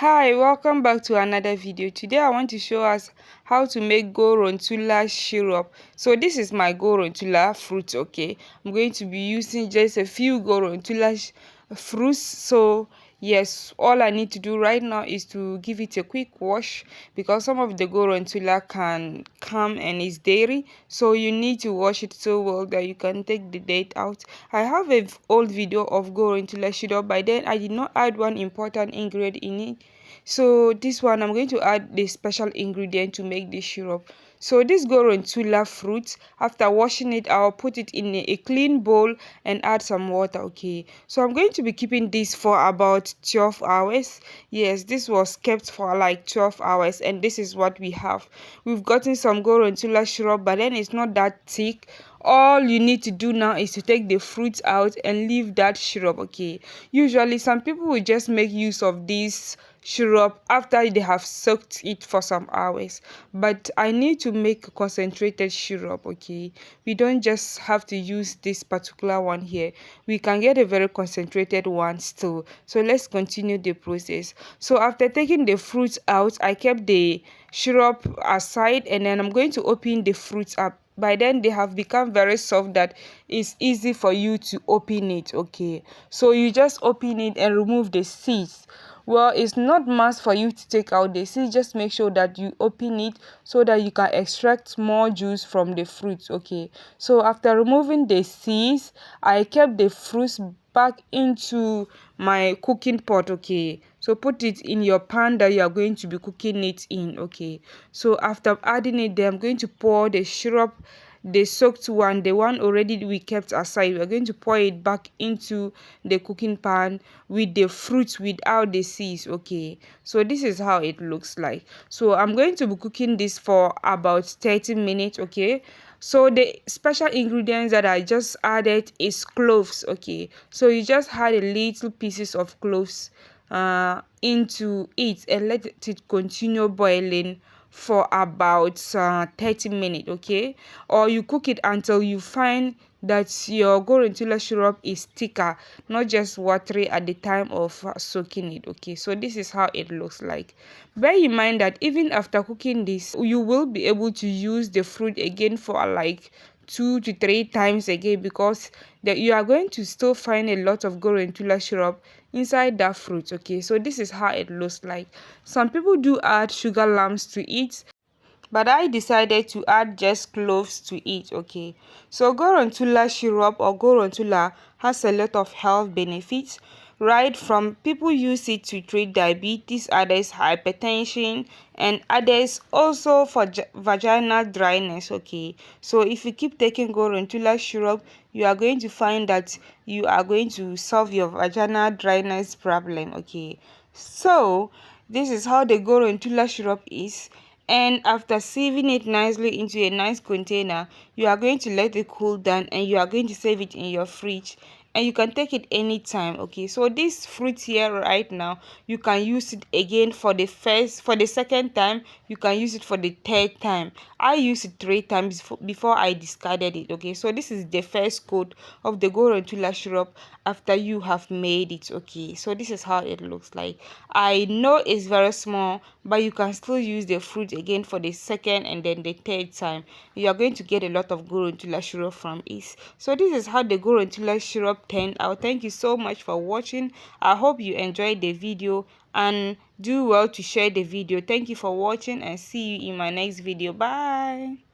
Hi, welcome back to another video. Today I want to show us how to make gorontula syrup. So this is my gorontula fruit, okay? I'm going to be using just a few gorontula fruits. So yes, all I need to do right now is to give it a quick wash because some of the gorontula can come and is dairy. So you need to wash it so well that you can take the dirt out. I have an old video of gorontula syrup, but then I did not add one important ingredient in it. So this one I'm going to add the special ingredient to make the syrup. So this gorontula fruit, after washing it, I'll put it in a clean bowl and add some water. Okay, so I'm going to be keeping this for about 12 hours. Yes, this was kept for like 12 hours, and this is what we have. We've gotten some gorontula syrup, but then it's not that thick. All you need to do now is to take the fruit out and leave that syrup. Okay, usually some people will just make use of this syrup after they have soaked it for some hours, but I need to make a concentrated syrup. Okay, we don't just have to use this particular one here, we can get a very concentrated one still. So let's continue the process. So after taking the fruits out, I kept the syrup aside, and then I'm going to open the fruits up. By then they have become very soft that it's easy for you to open it. Okay, so you just open it and remove the seeds. Well, it's not must for you to take out the seeds, just make sure that you open it so that you can extract more juice from the fruits. Okay, so after removing the seeds, I kept the fruits back into my cooking pot. Okay, so put it in your pan that you are going to be cooking it in. Okay, so after adding it there, I'm going to pour the syrup, the soaked one, the one already we kept aside. We're going to pour it back into the cooking pan with the fruits without the seeds. Okay, so this is how it looks like. So I'm going to be cooking this for about 30 minutes. Okay, so the special ingredients that I just added is cloves. Okay, so you just add a little pieces of cloves into it and let it continue boiling for about 30 minutes. Okay, or you cook it until you find that your gorontula syrup is thicker, not just watery at the time of soaking it. Okay, so this is how it looks like. Bear in mind that even after cooking this, you will be able to use the fruit again for like 2 to 3 times again, because that you are going to still find a lot of gorontula syrup inside that fruit. Okay, so this is how it looks like. Some people do add sugar lumps to it, but I decided to add just cloves to it. Okay, so gorontula syrup or gorontula has a lot of health benefits, right? From people use it to treat diabetes, others hypertension, and others also for vaginal dryness. Okay, so if you keep taking gorontula syrup, you are going to find that you are going to solve your vaginal dryness problem. Okay, so this is how the gorontula syrup is. And after sieving it nicely into a nice container, you are going to let it cool down and you are going to save it in your fridge, and you can take it anytime. Okay, so this fruit here right now, you can use it again for the second time, you can use it for the third time. I used it 3 times before I discarded it. Okay, so this is the first coat of the gorontula syrup after you have made it. Okay, so this is how it looks like. I know it's very small, but you can still use the fruit again for the second and then the third time. You are going to get a lot of gorontula syrup from it. So this is how the gorontula syrup turned out. Thank you so much for watching. I hope you enjoyed the video, and do well to share the video. Thank you for watching, and see you in my next video. Bye.